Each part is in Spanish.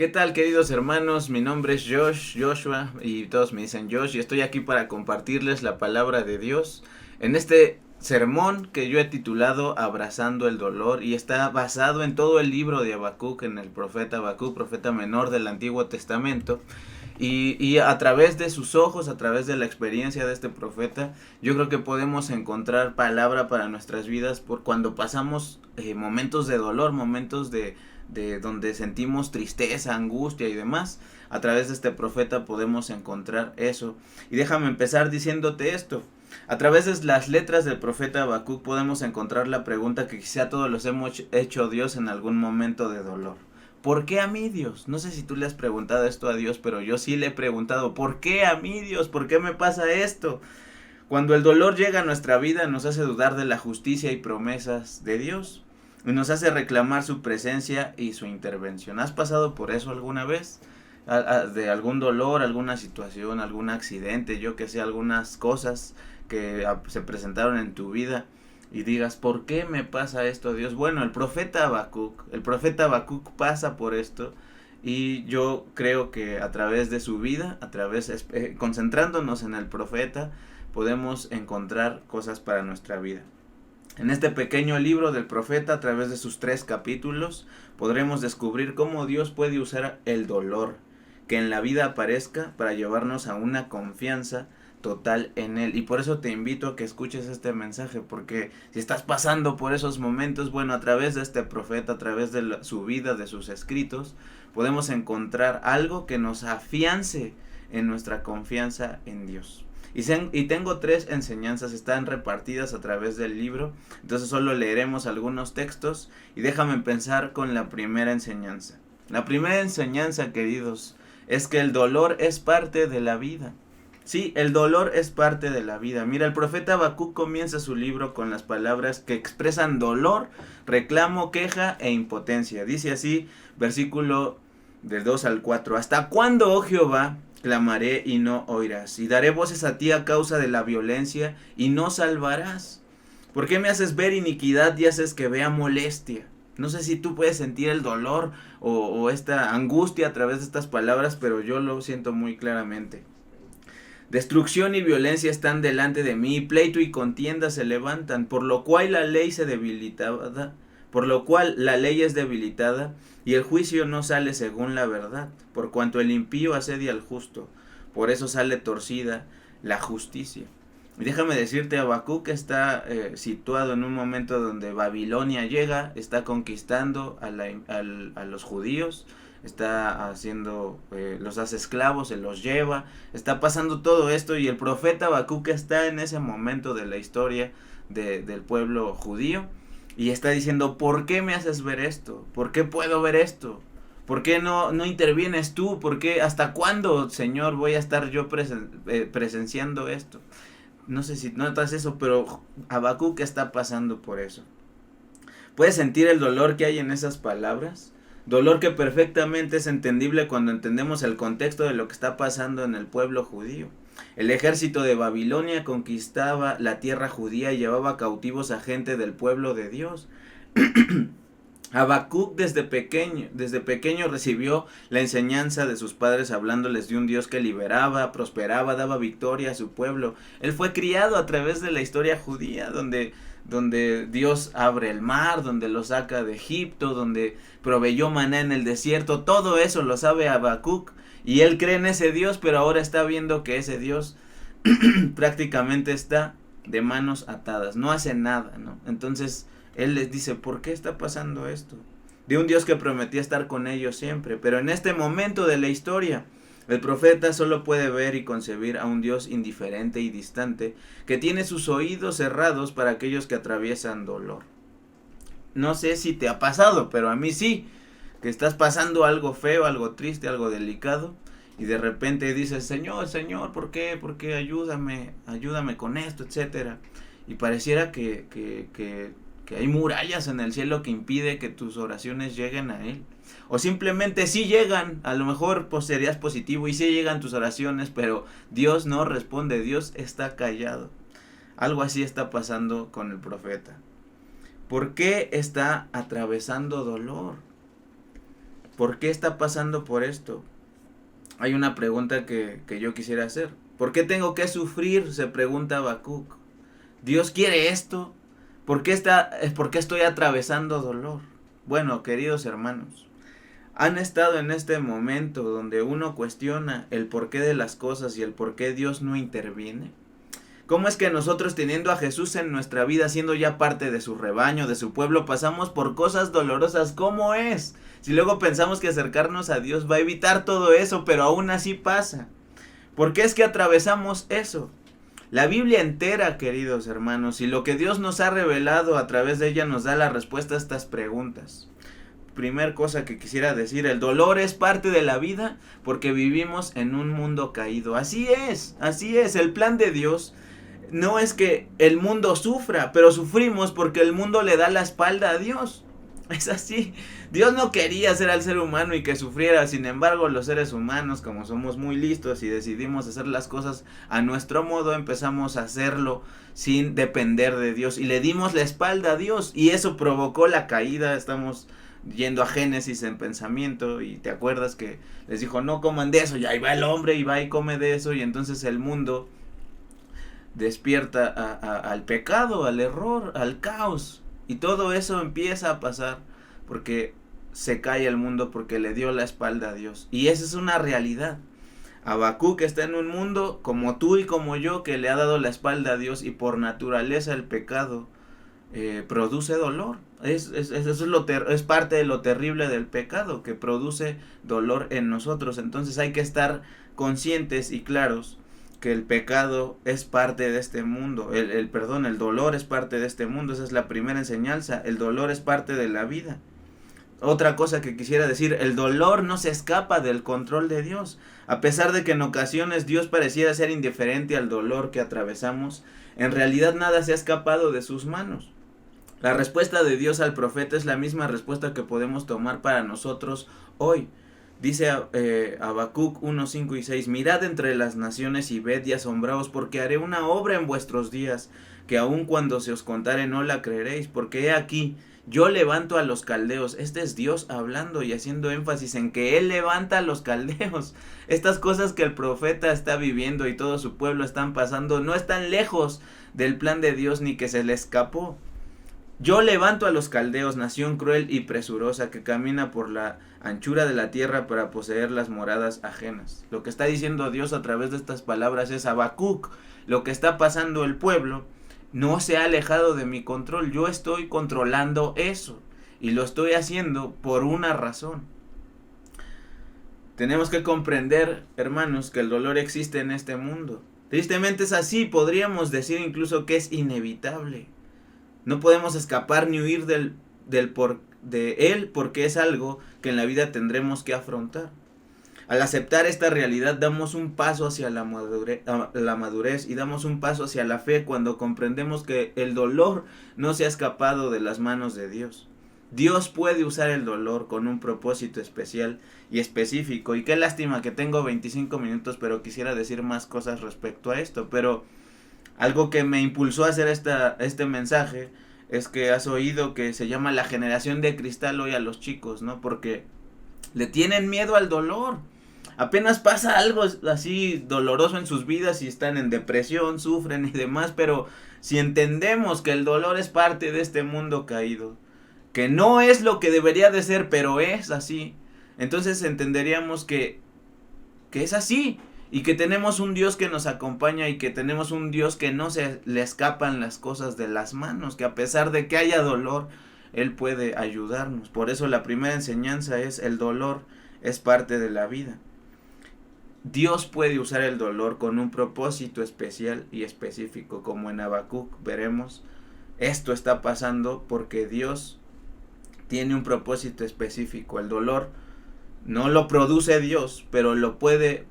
¿Qué tal, queridos hermanos? Mi nombre es Joshua, y todos me dicen Josh, y estoy aquí para compartirles la palabra de Dios en este sermón que yo he titulado Abrazando el dolor, y está basado en todo el libro de Habacuc, en el profeta Habacuc, profeta menor del Antiguo Testamento. Y a través de sus ojos, a través de la experiencia de este profeta, yo creo que podemos encontrar palabra para nuestras vidas por cuando pasamos momentos de dolor, momentos de donde sentimos tristeza, angustia y demás. A través de este profeta podemos encontrar eso. Y déjame empezar diciéndote esto. A través de las letras del profeta Habacuc podemos encontrar la pregunta que quizá todos los hemos hecho Dios en algún momento de dolor. ¿Por qué a mí, Dios? No sé si tú le has preguntado esto a Dios, pero yo sí le he preguntado, ¿por qué a mí, Dios? ¿Por qué me pasa esto? Cuando el dolor llega a nuestra vida nos hace dudar de la justicia y promesas de Dios y nos hace reclamar su presencia y su intervención. ¿Has pasado por eso alguna vez? De algún dolor, alguna situación, algún accidente, yo que sé, algunas cosas que se presentaron en tu vida y digas, ¿por qué me pasa esto, Dios? Bueno, el profeta Habacuc pasa por esto, y yo creo que a través de su vida, concentrándonos en el profeta, podemos encontrar cosas para nuestra vida. En este pequeño libro del profeta, a través de sus 3 capítulos, podremos descubrir cómo Dios puede usar el dolor que en la vida aparezca para llevarnos a una confianza total en Él. Y por eso te invito a que escuches este mensaje, porque si estás pasando por esos momentos, bueno, a través de este profeta, a través de su vida, de sus escritos, podemos encontrar algo que nos afiance en nuestra confianza en Dios. Y tengo 3 enseñanzas, están repartidas a través del libro, entonces solo leeremos algunos textos y déjame empezar con la primera enseñanza. La primera enseñanza, queridos, es que el dolor es parte de la vida. Sí, el dolor es parte de la vida. Mira, el profeta Habacuc comienza su libro con las palabras que expresan dolor, reclamo, queja e impotencia. Dice así, versículo del 2 al 4. ¿Hasta cuándo, oh Jehová, clamaré y no oirás? Y daré voces a ti a causa de la violencia y no salvarás. ¿Por qué me haces ver iniquidad y haces que vea molestia? No sé si tú puedes sentir el dolor o esta angustia a través de estas palabras, pero yo lo siento muy claramente. Destrucción y violencia están delante de mí, pleito y contienda se levantan, por lo cual la ley es debilitada, y el juicio no sale según la verdad, por cuanto el impío asedia al justo, por eso sale torcida la justicia. Y déjame decirte, Habacuc está situado en un momento donde Babilonia llega, está conquistando a los judíos, está haciendo, los hace esclavos, se los lleva, está pasando todo esto, y el profeta Habacuc está en ese momento de la historia del pueblo judío, y está diciendo, ¿por qué me haces ver esto? ¿Por qué puedo ver esto? ¿Por qué no intervienes tú? ¿Por qué? ¿Hasta cuándo, Señor, voy a estar yo presenciando esto? No sé si notas eso, pero Habacuc está pasando por eso. ¿Puedes sentir el dolor que hay en esas palabras? Dolor que perfectamente es entendible cuando entendemos el contexto de lo que está pasando en el pueblo judío. El ejército de Babilonia conquistaba la tierra judía y llevaba cautivos a gente del pueblo de Dios. Habacuc desde pequeño recibió la enseñanza de sus padres, hablándoles de un Dios que liberaba, prosperaba, daba victoria a su pueblo. Él fue criado a través de la historia judía, donde Dios abre el mar, donde lo saca de Egipto, donde proveyó maná en el desierto. Todo eso lo sabe Habacuc, y él cree en ese Dios, pero ahora está viendo que ese Dios prácticamente está de manos atadas, no hace nada, ¿no? Entonces él les dice, ¿por qué está pasando esto? De un Dios que prometía estar con ellos siempre, pero en este momento de la historia, el profeta solo puede ver y concebir a un Dios indiferente y distante, que tiene sus oídos cerrados para aquellos que atraviesan dolor. No sé si te ha pasado, pero a mí sí, que estás pasando algo feo, algo triste, algo delicado, y de repente dices, Señor, Señor, ¿por qué? ¿Por qué? Ayúdame con esto, etcétera. Y pareciera que hay murallas en el cielo que impide que tus oraciones lleguen a Él. O simplemente sí llegan, a lo mejor pues serías positivo y sí llegan tus oraciones, pero Dios no responde, Dios está callado. Algo así está pasando con el profeta. ¿Por qué está atravesando dolor? ¿Por qué está pasando por esto? Hay una pregunta que yo quisiera hacer. ¿Por qué tengo que sufrir? Se pregunta Habacuc. ¿Dios quiere esto? ¿Por qué estoy atravesando dolor? Bueno, queridos hermanos, ¿han estado en este momento donde uno cuestiona el porqué de las cosas y el por qué Dios no interviene? ¿Cómo es que nosotros, teniendo a Jesús en nuestra vida, siendo ya parte de su rebaño, de su pueblo, pasamos por cosas dolorosas? ¿Cómo es? Si luego pensamos que acercarnos a Dios va a evitar todo eso, pero aún así pasa. ¿Por qué es que atravesamos eso? La Biblia entera, queridos hermanos, y lo que Dios nos ha revelado a través de ella nos da la respuesta a estas preguntas. Primer cosa que quisiera decir, el dolor es parte de la vida porque vivimos en un mundo caído. Así es, el plan de Dios no es que el mundo sufra, pero sufrimos porque el mundo le da la espalda a Dios. Es así. Dios no quería hacer al ser humano y que sufriera. Sin embargo, los seres humanos, como somos muy listos y decidimos hacer las cosas a nuestro modo, empezamos a hacerlo sin depender de Dios. Y le dimos la espalda a Dios. Y eso provocó la caída. Estamos yendo a Génesis en pensamiento. Y te acuerdas que les dijo, no coman de eso. Y ahí va el hombre y va y come de eso. Y entonces el mundo despierta al pecado, al error, al caos. Y todo eso empieza a pasar porque se cae el mundo, porque le dio la espalda a Dios. Y esa es una realidad. Habacuc está en un mundo como tú y como yo, que le ha dado la espalda a Dios, y por naturaleza el pecado produce dolor. Eso es parte de lo terrible del pecado, que produce dolor en nosotros. Entonces hay que estar conscientes y claros que el pecado es parte de este mundo, el dolor es parte de este mundo. Esa es la primera enseñanza. El dolor es parte de la vida. Otra cosa que quisiera decir, el dolor no se escapa del control de Dios. A pesar de que en ocasiones Dios pareciera ser indiferente al dolor que atravesamos, en realidad nada se ha escapado de sus manos. La respuesta de Dios al profeta es la misma respuesta que podemos tomar para nosotros hoy. Dice Habacuc 1, 5 y 6, mirad entre las naciones y ved y asombraos, porque haré una obra en vuestros días, que aun cuando se os contare no la creeréis, porque he aquí, yo levanto a los caldeos. Este es Dios hablando y haciendo énfasis en que Él levanta a los caldeos. Estas cosas que el profeta está viviendo y todo su pueblo están pasando no están lejos del plan de Dios ni que se le escapó. Yo levanto a los caldeos, nación cruel y presurosa que camina por la anchura de la tierra para poseer las moradas ajenas. Lo que está diciendo Dios a través de estas palabras es: Habacuc, lo que está pasando el pueblo no se ha alejado de mi control. Yo estoy controlando eso y lo estoy haciendo por una razón. Tenemos que comprender, hermanos, que el dolor existe en este mundo. Tristemente es así, podríamos decir incluso que es inevitable. No podemos escapar ni huir de él, porque es algo que en la vida tendremos que afrontar. Al aceptar esta realidad damos un paso hacia la madurez y damos un paso hacia la fe cuando comprendemos que el dolor no se ha escapado de las manos de Dios. Dios puede usar el dolor con un propósito especial y específico. Y qué lástima que tengo 25 minutos, pero quisiera decir más cosas respecto a esto. Pero algo que me impulsó a hacer este mensaje es que has oído que se llama la generación de cristal hoy a los chicos, ¿no? Porque le tienen miedo al dolor. Apenas pasa algo así doloroso en sus vidas y están en depresión, sufren y demás, pero si entendemos que el dolor es parte de este mundo caído, que no es lo que debería de ser, pero es así, entonces entenderíamos que es así. Y que tenemos un Dios que nos acompaña y que tenemos un Dios que no se le escapan las cosas de las manos, que a pesar de que haya dolor, Él puede ayudarnos. Por eso la primera enseñanza es: el dolor es parte de la vida. Dios puede usar el dolor con un propósito especial y específico, como en Habacuc veremos. Esto está pasando porque Dios tiene un propósito específico. El dolor no lo produce Dios, pero lo puede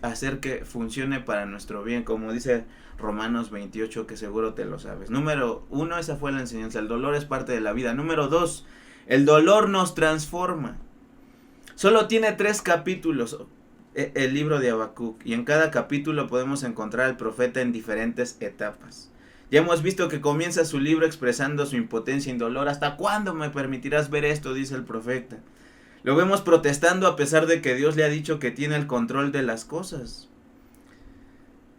hacer que funcione para nuestro bien, como dice Romanos 28, que seguro te lo sabes. Número 1, esa fue la enseñanza. El dolor es parte de la vida. Número 2, el dolor nos transforma. Solo tiene 3 capítulos el libro de Habacuc, y en cada capítulo podemos encontrar al profeta en diferentes etapas. Ya hemos visto que comienza su libro expresando su impotencia y dolor. ¿Hasta cuándo me permitirás ver esto?, dice el profeta. Lo vemos protestando a pesar de que Dios le ha dicho que tiene el control de las cosas.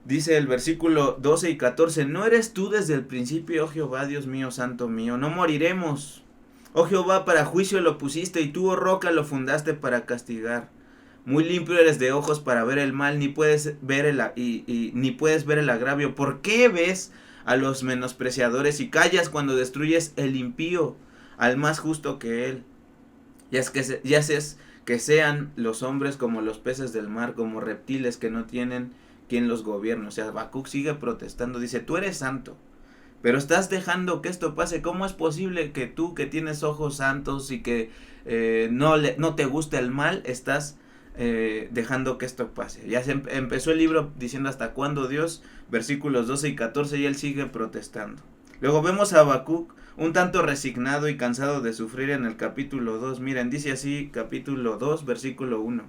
Dice el versículo 12 y 14, ¿no eres tú desde el principio, oh Jehová, Dios mío, santo mío? No moriremos. Oh Jehová, para juicio lo pusiste, y tú, oh roca, lo fundaste para castigar. Muy limpio eres de ojos para ver el mal, ni puedes ver ni puedes ver el agravio. ¿Por qué ves a los menospreciadores y callas cuando destruyes el impío, al más justo que él? Ya haces que sean los hombres como los peces del mar, como reptiles que no tienen quien los gobierne. O sea, Habacuc sigue protestando, dice, tú eres santo, pero estás dejando que esto pase. ¿Cómo es posible que tú, que tienes ojos santos y que no te gusta el mal, estás dejando que esto pase? Ya empezó el libro diciendo hasta cuándo, Dios, versículos 12 y 14, y él sigue protestando. Luego vemos a Habacuc un tanto resignado y cansado de sufrir en el capítulo 2. Miren, dice así, capítulo 2, versículo 1.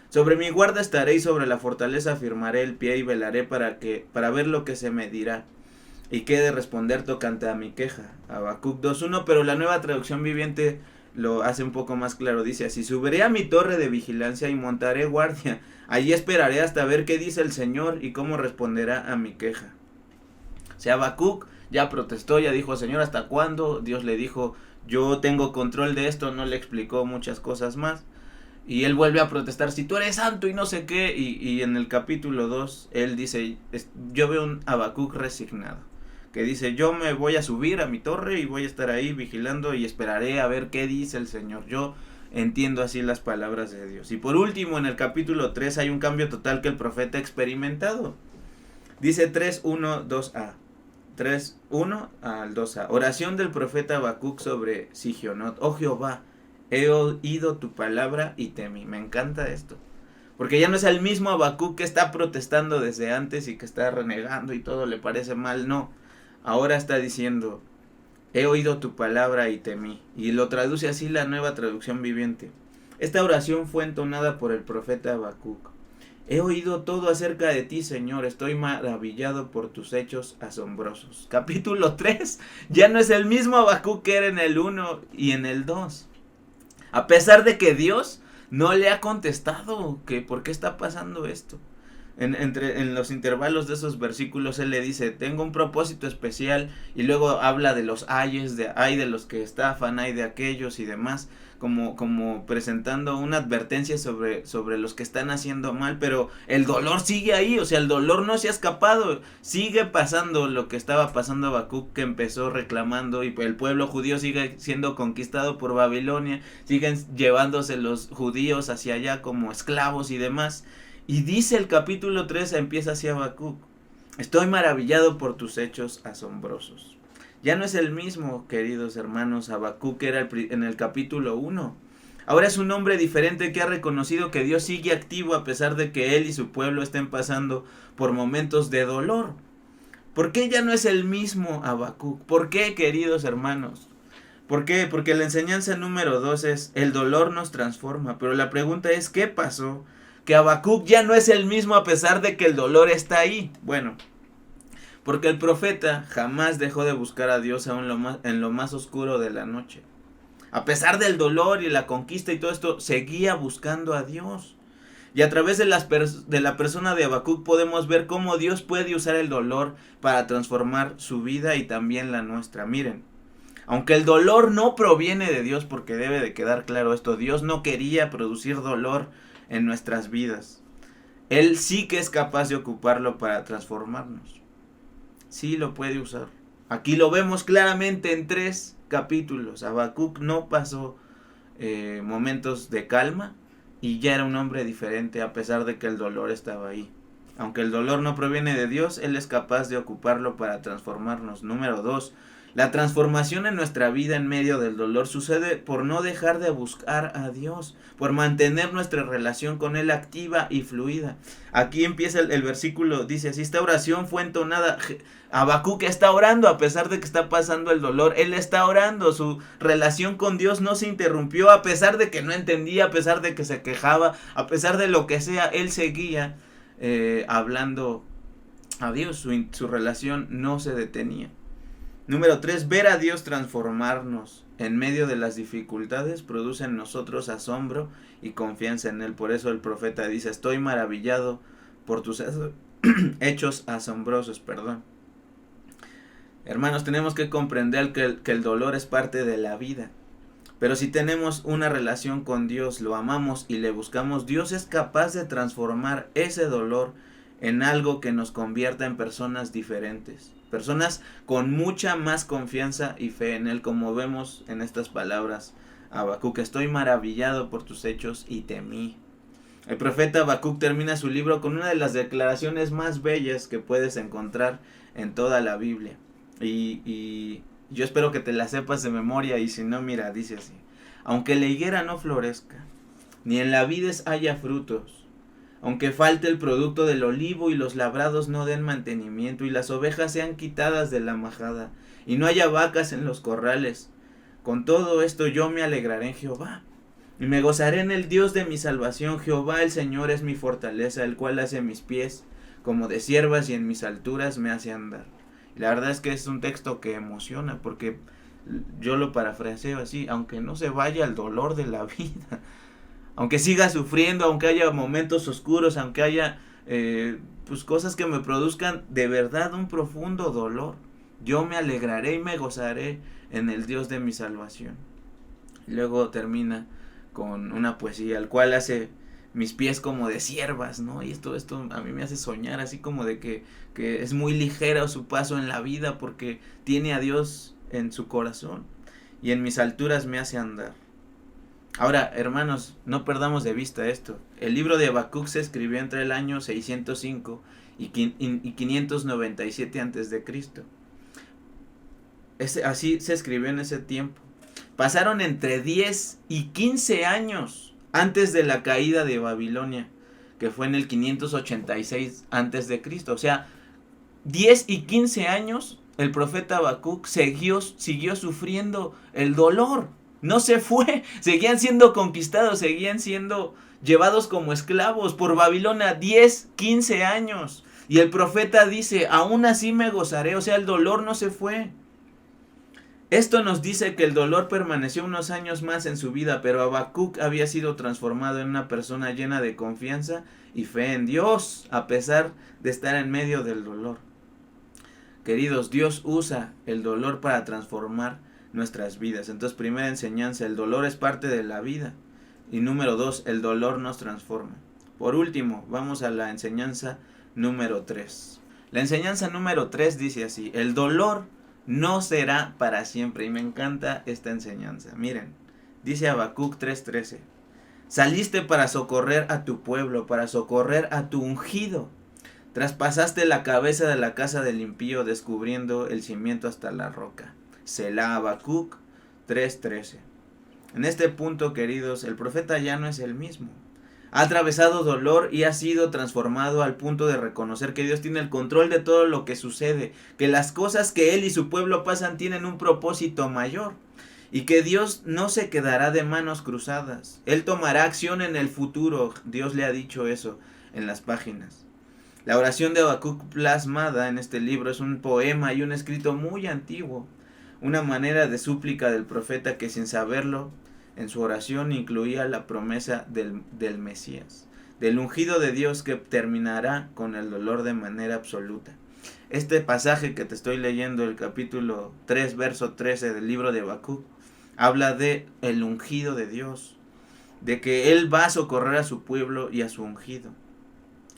Sobre mi guarda estaré y sobre la fortaleza afirmaré el pie y velaré para ver lo que se me dirá y qué he de responder tocante a mi queja. Habacuc 2:1, pero la Nueva Traducción Viviente lo hace un poco más claro. Dice así, subiré a mi torre de vigilancia y montaré guardia. Allí esperaré hasta ver qué dice el Señor y cómo responderá a mi queja. O sea, Habacuc ya protestó, ya dijo, Señor, ¿hasta cuándo? Dios le dijo, yo tengo control de esto, no le explicó muchas cosas más. Y él vuelve a protestar, si tú eres santo y no sé qué. Y en el capítulo 2, él dice, yo veo un Habacuc resignado, que dice, yo me voy a subir a mi torre y voy a estar ahí vigilando y esperaré a ver qué dice el Señor. Yo entiendo así las palabras de Dios. Y por último, en el capítulo 3 hay un cambio total que el profeta ha experimentado. Dice 3:1, 2a. 3:1 al 2a. Oración del profeta Habacuc sobre Sigionot. Oh Jehová, he oído tu palabra y temí. Me encanta esto, porque ya no es el mismo Habacuc que está protestando desde antes y que está renegando y todo le parece mal. No, ahora está diciendo, he oído tu palabra y temí. Y lo traduce así la Nueva Traducción Viviente. Esta oración fue entonada por el profeta Habacuc. He oído todo acerca de ti, Señor, estoy maravillado por tus hechos asombrosos. Capítulo 3, ya no es el mismo Habacuc que era en el 1 y en el 2. A pesar de que Dios no le ha contestado que por qué está pasando esto. En los intervalos de esos versículos él le dice, tengo un propósito especial, y luego habla de los ayes, hay de los que estafan, hay de aquellos y demás, como presentando una advertencia sobre los que están haciendo mal, pero el dolor sigue ahí. O sea, el dolor no se ha escapado, sigue pasando lo que estaba pasando a Habacuc, que empezó reclamando, y el pueblo judío sigue siendo conquistado por Babilonia, siguen llevándose los judíos hacia allá como esclavos y demás. Y dice el capítulo 3, empieza así Habacuc, estoy maravillado por tus hechos asombrosos. Ya no es el mismo, queridos hermanos, Habacuc que era en el capítulo 1. Ahora es un hombre diferente que ha reconocido que Dios sigue activo a pesar de que él y su pueblo estén pasando por momentos de dolor. ¿Por qué ya no es el mismo Habacuc? ¿Por qué, queridos hermanos? ¿Por qué? Porque la enseñanza número 2 es, el dolor nos transforma. Pero la pregunta es, ¿qué pasó? Que Habacuc ya no es el mismo a pesar de que el dolor está ahí. Bueno, porque el profeta jamás dejó de buscar a Dios aún en lo más oscuro de la noche. A pesar del dolor y la conquista y todo esto, seguía buscando a Dios. Y a través de la persona de Habacuc podemos ver cómo Dios puede usar el dolor para transformar su vida y también la nuestra. Miren, aunque el dolor no proviene de Dios, porque debe de quedar claro esto, Dios no quería producir dolor en nuestras vidas. Él sí que es capaz de ocuparlo para transformarnos. Sí lo puede usar. Aquí lo vemos claramente en 3 capítulos. Habacuc no pasó momentos de calma y ya era un hombre diferente a pesar de que el dolor estaba ahí. Aunque el dolor no proviene de Dios, Él es capaz de ocuparlo para transformarnos. Número 2. La transformación en nuestra vida en medio del dolor sucede por no dejar de buscar a Dios, por mantener nuestra relación con Él activa y fluida. Aquí empieza el versículo, dice así, esta oración fue entonada. Habacuc está orando a pesar de que está pasando el dolor, él está orando, su relación con Dios no se interrumpió a pesar de que no entendía, a pesar de que se quejaba, a pesar de lo que sea, él seguía hablando a Dios, su relación no se detenía. Número 3, ver a Dios transformarnos en medio de las dificultades produce en nosotros asombro y confianza en Él. Por eso el profeta dice, estoy maravillado por tus hechos asombrosos, perdón. Hermanos, tenemos que comprender que el dolor es parte de la vida. Pero si tenemos una relación con Dios, lo amamos y le buscamos, Dios es capaz de transformar ese dolor en algo que nos convierta en personas diferentes. Personas con mucha más confianza y fe en Él, como vemos en estas palabras. Habacuc, estoy maravillado por tus hechos y temí. El profeta Habacuc termina su libro con una de las declaraciones más bellas que puedes encontrar en toda la Biblia. Y yo espero que te la sepas de memoria, y si no, mira, dice así: aunque la higuera no florezca, ni en la vides haya frutos, aunque falte el producto del olivo y los labrados no den mantenimiento y las ovejas sean quitadas de la majada y no haya vacas en los corrales, con todo esto yo me alegraré en Jehová y me gozaré en el Dios de mi salvación. Jehová el Señor es mi fortaleza, el cual hace mis pies como de ciervas y en mis alturas me hace andar. Y la verdad es que es un texto que emociona, porque yo lo parafraseo así: aunque no se vaya el dolor de la vida, aunque siga sufriendo, aunque haya momentos oscuros, aunque haya pues cosas que me produzcan de verdad un profundo dolor, yo me alegraré y me gozaré en el Dios de mi salvación. Y luego termina con una poesía, el cual hace mis pies como de ciervas, ¿no? Y esto a mí me hace soñar así como de que es muy ligero su paso en la vida, porque tiene a Dios en su corazón, y en mis alturas me hace andar. Ahora, hermanos, no perdamos de vista esto. El libro de Habacuc se escribió entre el año 605 y 597 antes de Cristo. Así se escribió en ese tiempo. Pasaron entre 10 y 15 años antes de la caída de Babilonia, que fue en el 586 antes de Cristo. O sea, 10 y 15 años el profeta Habacuc siguió sufriendo el dolor. No se fue, seguían siendo conquistados, seguían siendo llevados como esclavos por Babilonia 10, 15 años. Y el profeta dice, aún así me gozaré, o sea, el dolor no se fue. Esto nos dice que el dolor permaneció unos años más en su vida, pero Habacuc había sido transformado en una persona llena de confianza y fe en Dios, a pesar de estar en medio del dolor. Queridos, Dios usa el dolor para transformar nuestras vidas. Entonces, primera enseñanza, el dolor es parte de la vida. Y número 2, el dolor nos transforma. Por último, vamos a la enseñanza número 3. La enseñanza número 3 dice así: el dolor no será para siempre. Y me encanta esta enseñanza. Miren, dice Habacuc 3:13: saliste para socorrer a tu pueblo, para socorrer a tu ungido. Traspasaste la cabeza de la casa del impío, descubriendo el cimiento hasta la roca. Selah. Habacuc 3:13. En este punto, queridos, el profeta ya no es el mismo. Ha atravesado dolor y ha sido transformado al punto de reconocer que Dios tiene el control de todo lo que sucede, que las cosas que él y su pueblo pasan tienen un propósito mayor, y que Dios no se quedará de manos cruzadas. Él tomará acción en el futuro. Dios le ha dicho eso en las páginas. La oración de Habacuc plasmada en este libro es un poema y un escrito muy antiguo, una manera de súplica del profeta que, sin saberlo, en su oración incluía la promesa del Mesías, del ungido de Dios que terminará con el dolor de manera absoluta. Este pasaje que te estoy leyendo, el capítulo 3, verso 13 del libro de Habacuc, habla de el ungido de Dios, de que Él va a socorrer a su pueblo y a su ungido,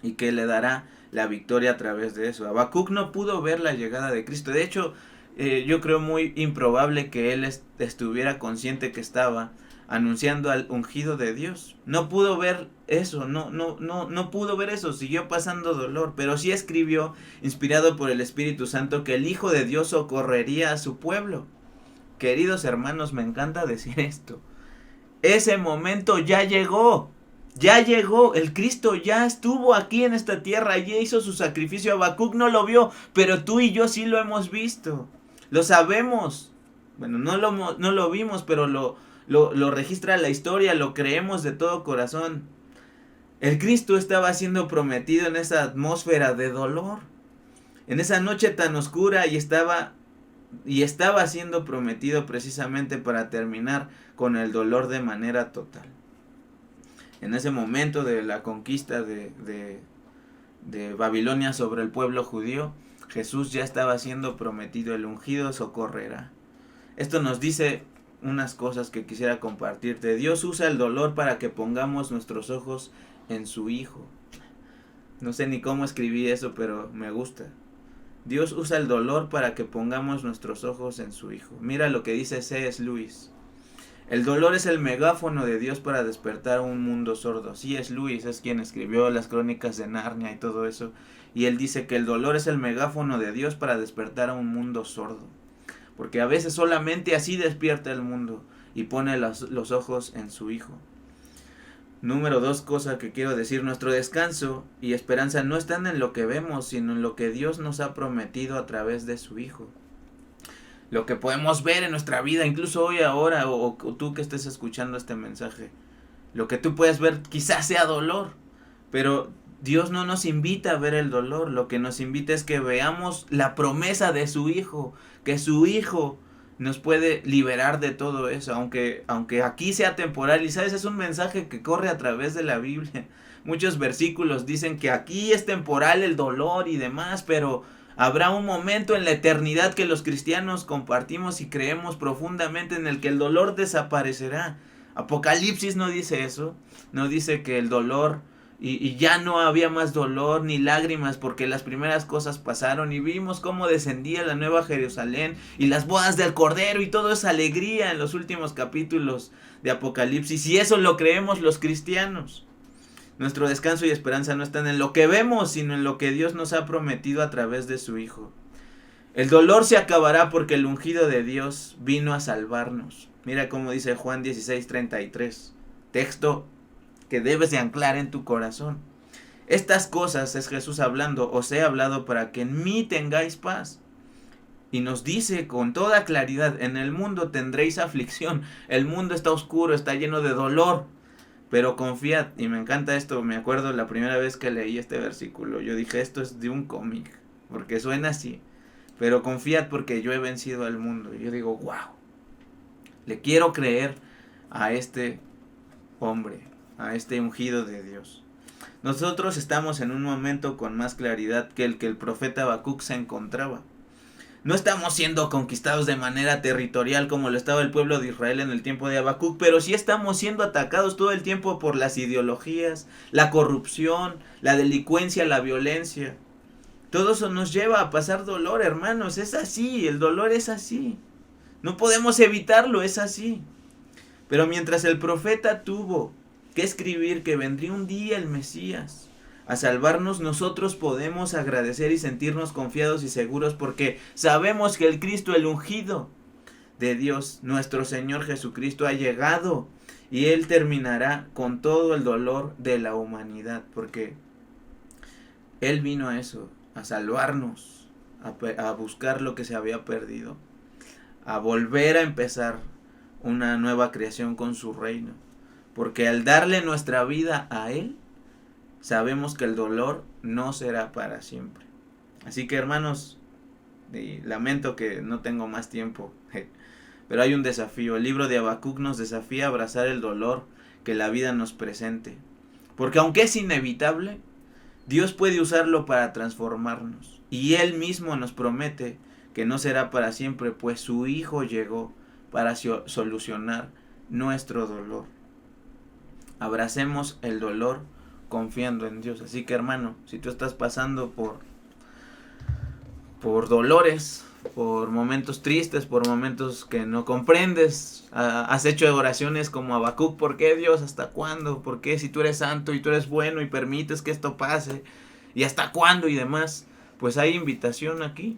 y que le dará la victoria a través de eso. Habacuc no pudo ver la llegada de Cristo. De hecho, yo creo muy improbable que él estuviera consciente que estaba anunciando al ungido de Dios. No pudo ver eso, no pudo ver eso, siguió pasando dolor, pero sí escribió, inspirado por el Espíritu Santo, que el Hijo de Dios socorrería a su pueblo. Queridos hermanos, me encanta decir esto. Ese momento ya llegó. Ya llegó, el Cristo ya estuvo aquí en esta tierra, ya hizo su sacrificio. Habacuc no lo vio, pero tú y yo sí lo hemos visto. Lo sabemos. Bueno, no lo vimos, pero lo registra la historia, lo creemos de todo corazón. El Cristo estaba siendo prometido en esa atmósfera de dolor, en esa noche tan oscura, y estaba y estaba siendo prometido precisamente para terminar con el dolor de manera total. En ese momento de la conquista de Babilonia sobre el pueblo judío, Jesús ya estaba siendo prometido, el ungido socorrerá. Esto nos dice unas cosas que quisiera compartirte. Dios usa el dolor para que pongamos nuestros ojos en su Hijo. No sé ni cómo escribí eso, pero me gusta. Dios usa el dolor para que pongamos nuestros ojos en su Hijo. Mira lo que dice C.S. Lewis. El dolor es el megáfono de Dios para despertar un mundo sordo. C.S. Lewis es quien escribió las crónicas de Narnia y todo eso. Y él dice que el dolor es el megáfono de Dios para despertar a un mundo sordo. Porque a veces solamente así despierta el mundo y pone los ojos en su Hijo. Número 2, cosa que quiero decir, nuestro descanso y esperanza no están en lo que vemos, sino en lo que Dios nos ha prometido a través de su Hijo. Lo que podemos ver en nuestra vida, incluso hoy, ahora, o tú que estés escuchando este mensaje, lo que tú puedes ver quizás sea dolor, pero Dios no nos invita a ver el dolor, lo que nos invita es que veamos la promesa de su Hijo, que su Hijo nos puede liberar de todo eso, aunque aquí sea temporal. Y sabes, es un mensaje que corre a través de la Biblia. Muchos versículos dicen que aquí es temporal el dolor y demás, pero habrá un momento en la eternidad que los cristianos compartimos y creemos profundamente en el que el dolor desaparecerá. Apocalipsis no dice eso, no dice que el dolor y ya no había más dolor ni lágrimas porque las primeras cosas pasaron y vimos cómo descendía la nueva Jerusalén y las bodas del Cordero y todo es alegría en los últimos capítulos de Apocalipsis, y eso lo creemos los cristianos. Nuestro descanso y esperanza no están en lo que vemos, sino en lo que Dios nos ha prometido a través de su Hijo. El dolor se acabará porque el ungido de Dios vino a salvarnos. Mira cómo dice Juan 16:33, texto que debes de anclar en tu corazón. Estas cosas es Jesús hablando, os he hablado para que en mí tengáis paz. Y nos dice con toda claridad, en el mundo tendréis aflicción, el mundo está oscuro, está lleno de dolor, pero confiad. Y me encanta esto, me acuerdo la primera vez que leí este versículo, yo dije, esto es de un cómic, porque suena así, pero confiad porque yo he vencido al mundo. Y yo digo, wow, le quiero creer a este hombre, a este ungido de Dios. Nosotros estamos en un momento con más claridad que el profeta Habacuc se encontraba. No estamos siendo conquistados de manera territorial como lo estaba el pueblo de Israel en el tiempo de Habacuc, pero sí estamos siendo atacados todo el tiempo por las ideologías, la corrupción, la delincuencia, la violencia. Todo eso nos lleva a pasar dolor, hermanos, es así, el dolor es así. No podemos evitarlo, es así. Pero mientras el profeta tuvo que escribir que vendría un día el Mesías a salvarnos, nosotros podemos agradecer y sentirnos confiados y seguros porque sabemos que el Cristo, el ungido de Dios, nuestro Señor Jesucristo, ha llegado y Él terminará con todo el dolor de la humanidad, porque Él vino a eso, a salvarnos, a buscar lo que se había perdido, a volver a empezar una nueva creación con su reino, porque al darle nuestra vida a Él, sabemos que el dolor no será para siempre. Así que, hermanos, lamento que no tengo más tiempo, pero hay un desafío. El libro de Habacuc nos desafía a abrazar el dolor que la vida nos presente, porque aunque es inevitable, Dios puede usarlo para transformarnos, y Él mismo nos promete que no será para siempre, pues su Hijo llegó para solucionar nuestro dolor. Abracemos el dolor confiando en Dios. Así que, hermano, si tú estás pasando por dolores, por momentos tristes, por momentos que no comprendes, has hecho oraciones como Habacuc, ¿por qué, Dios? ¿Hasta cuándo? ¿Por qué, si tú eres santo y tú eres bueno y permites que esto pase? ¿Y hasta cuándo? Y demás. Pues hay invitación aquí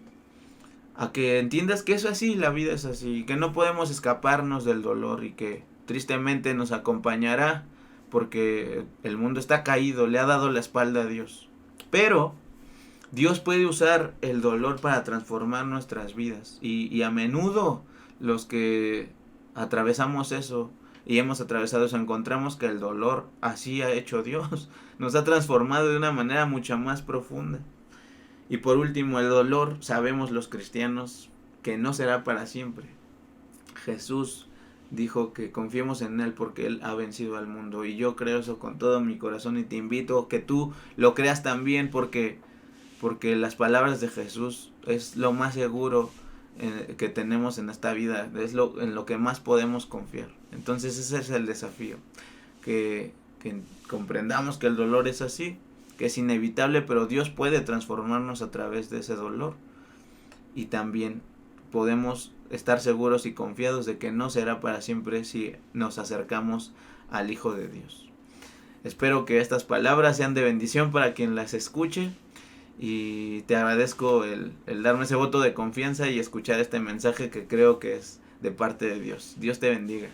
a que entiendas que eso es así, la vida es así, que no podemos escaparnos del dolor y que tristemente nos acompañará porque el mundo está caído, le ha dado la espalda a Dios. Pero Dios puede usar el dolor para transformar nuestras vidas. Y a menudo los que atravesamos eso y hemos atravesado eso, encontramos que el dolor así ha hecho Dios. Nos ha transformado de una manera mucho más profunda. Y por último, el dolor, sabemos los cristianos, que no será para siempre. Jesús dijo que confiemos en Él porque Él ha vencido al mundo, y yo creo eso con todo mi corazón y te invito a que tú lo creas también, porque las palabras de Jesús es lo más seguro que tenemos en esta vida, es en lo que más podemos confiar. Entonces ese es el desafío, que comprendamos que el dolor es así, que es inevitable, pero Dios puede transformarnos a través de ese dolor, y también podemos estar seguros y confiados de que no será para siempre si nos acercamos al Hijo de Dios. Espero que estas palabras sean de bendición para quien las escuche, y te agradezco el darme ese voto de confianza y escuchar este mensaje que creo que es de parte de Dios. Dios te bendiga.